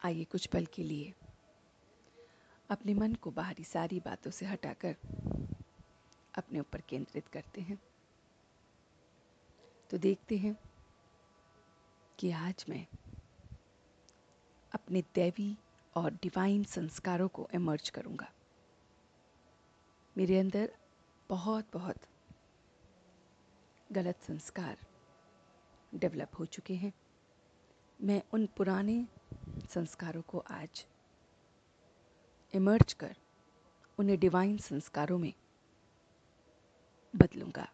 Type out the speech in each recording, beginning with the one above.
आइए कुछ पल के लिए अपने मन को बाहरी सारी बातों से हटाकर अपने ऊपर केंद्रित करते हैं। तो देखते हैं कि आज मैं अपने दैवी और डिवाइन संस्कारों को इमर्ज करूंगा। मेरे अंदर बहुत बहुत गलत संस्कार डेवलप हो चुके हैं। मैं उन पुराने संस्कारों को आज इमर्ज कर उन्हें डिवाइन संस्कारों में बदलूंगा।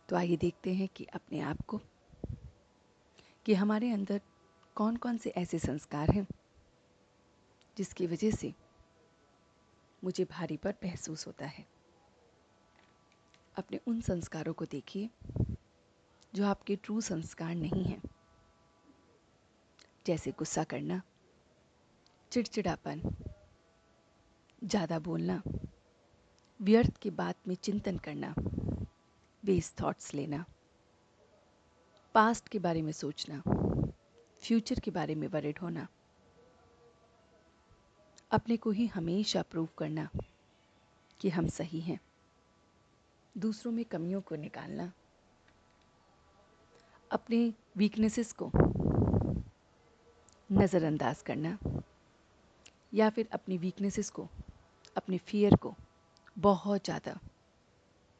तो आइए देखते हैं कि अपने आप को कि हमारे अंदर कौन कौन से ऐसे संस्कार हैं जिसकी वजह से मुझे भारीपन महसूस होता है। अपने उन संस्कारों को देखिए जो आपके ट्रू संस्कार नहीं हैं, जैसे गुस्सा करना, चिड़चिड़ापन, ज़्यादा बोलना, व्यर्थ की बात में चिंतन करना, बेस थॉट्स लेना, पास्ट के बारे में सोचना, फ्यूचर के बारे में वरिड होना, अपने को ही हमेशा प्रूव करना कि हम सही हैं, दूसरों में कमियों को निकालना, अपने वीकनेसेस को नज़रअंदाज करना, या फिर अपनी वीकनेसेस को, अपने फियर को बहुत ज़्यादा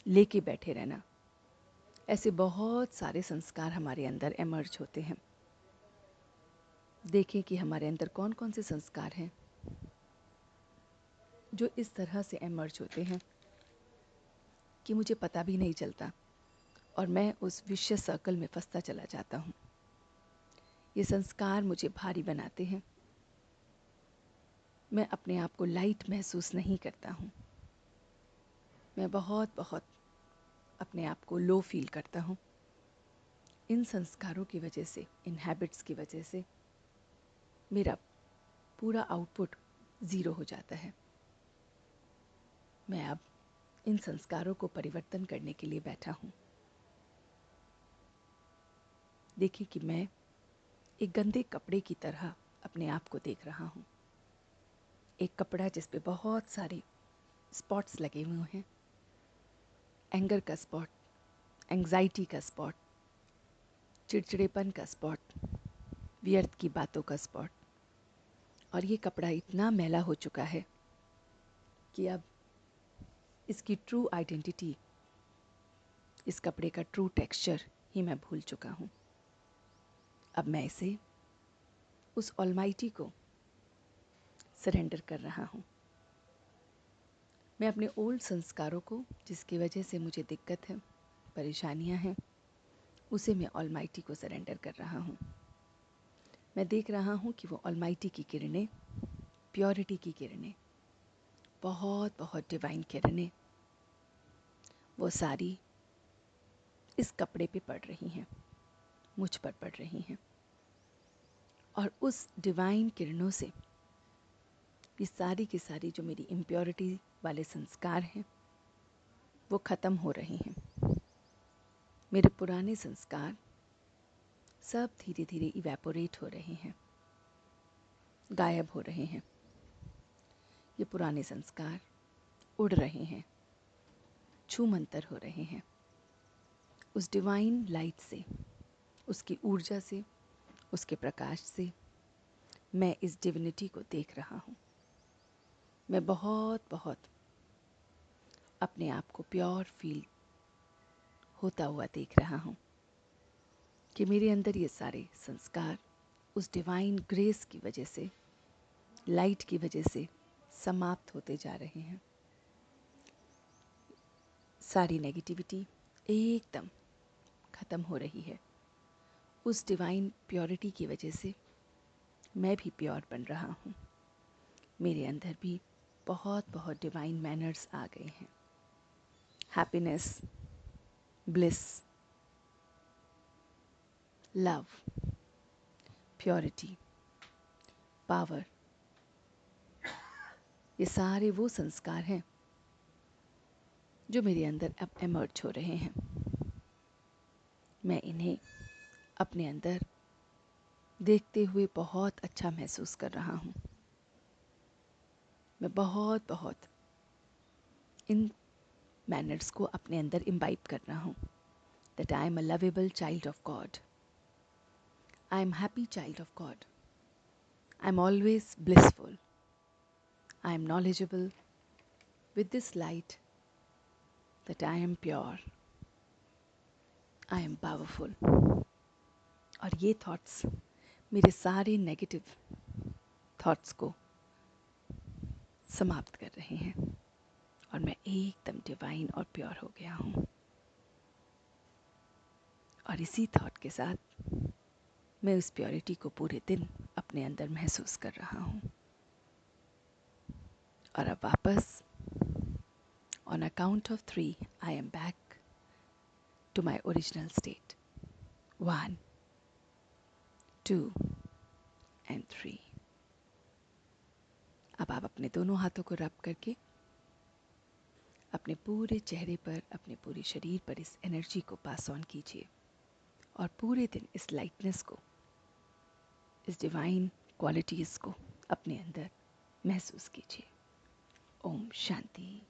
लेके बैठे रहना। ऐसे बहुत सारे संस्कार हमारे अंदर इमर्ज होते हैं। देखें कि हमारे अंदर कौन कौन से संस्कार हैं जो इस तरह से इमर्ज होते हैं कि मुझे पता भी नहीं चलता और मैं उस विशियस सर्कल में फंसता चला जाता हूँ। ये संस्कार मुझे भारी बनाते हैं। मैं अपने आप को लाइट महसूस नहीं करता हूँ। मैं बहुत बहुत अपने आप को लो फील करता हूँ। इन संस्कारों की वजह से, इन हैबिट्स की वजह से मेरा पूरा आउटपुट ज़ीरो हो जाता है। मैं अब इन संस्कारों को परिवर्तन करने के लिए बैठा हूँ। देखिए कि मैं एक गंदे कपड़े की तरह अपने आप को देख रहा हूँ। एक कपड़ा जिस पे बहुत सारे स्पॉट्स लगे हुए हैं। एंगर का स्पॉट, एंग्जाइटी का स्पॉट, चिड़चिड़ेपन का स्पॉट, व्यर्थ की बातों का स्पॉट। और ये कपड़ा इतना मैला हो चुका है कि अब इसकी ट्रू आइडेंटिटी, इस कपड़े का ट्रू टेक्सचर ही मैं भूल चुका हूँ। अब मैं इसे उस ऑलमाइटी को सरेंडर कर रहा हूँ। मैं अपने ओल्ड संस्कारों को, जिसकी वजह से मुझे दिक्कत है, परेशानियाँ हैं, उसे मैं ऑलमाइटी को सरेंडर कर रहा हूँ। मैं देख रहा हूँ कि वो ऑलमाइटी की किरणें, प्योरिटी की किरणें, बहुत बहुत डिवाइन किरणें, वो सारी इस कपड़े पे पड़ रही हैं, मुझ पर पड़ रही हैं। और उस डिवाइन किरणों से ये सारी की सारी जो मेरी इम्प्योरिटी वाले संस्कार हैं वो ख़त्म हो रहे हैं। मेरे पुराने संस्कार सब धीरे धीरे इवेपोरेट हो रहे हैं, गायब हो रहे हैं। ये पुराने संस्कार उड़ रहे हैं, छूमंतर हो रहे हैं। उस डिवाइन लाइट से, उसकी ऊर्जा से, उसके प्रकाश से मैं इस डिविनिटी को देख रहा हूँ। मैं बहुत बहुत अपने आप को प्योर फील होता हुआ देख रहा हूँ कि मेरे अंदर ये सारे संस्कार उस डिवाइन ग्रेस की वजह से, लाइट की वजह से समाप्त होते जा रहे हैं। सारी नेगेटिविटी एकदम ख़त्म हो रही है। उस डिवाइन प्योरिटी की वजह से मैं भी प्योर बन रहा हूँ। मेरे अंदर भी बहुत बहुत डिवाइन मैनर्स आ गए हैं। Happiness, bliss, love, purity, power, ये सारे वो संस्कार हैं जो मेरे अंदर अब इमर्ज हो रहे हैं। मैं इन्हें अपने अंदर देखते हुए बहुत अच्छा महसूस कर रहा हूँ। मैं बहुत बहुत इन मैनर्स को अपने अंदर इम्बाइब कर रहा हूँ। That I am a lovable child of God, I am happy child of God, I am always blissful, I am knowledgeable with this light, that I am pure, I am powerful। और ये thoughts मेरे सारे negative thoughts को समाप्त कर रहे हैं और मैं एकदम डिवाइन और प्योर हो गया हूँ। और इसी थॉट के साथ मैं उस प्योरिटी को पूरे दिन अपने अंदर महसूस कर रहा हूँ। और अब वापस on a count of 3 I am back to my original state. 1 2 and 3। अब आप अपने दोनों हाथों को रब करके अपने पूरे चेहरे पर, अपने पूरे शरीर पर इस एनर्जी को पास ऑन कीजिए और पूरे दिन इस लाइटनेस को, इस डिवाइन क्वालिटीज़ को अपने अंदर महसूस कीजिए। ओम शांति।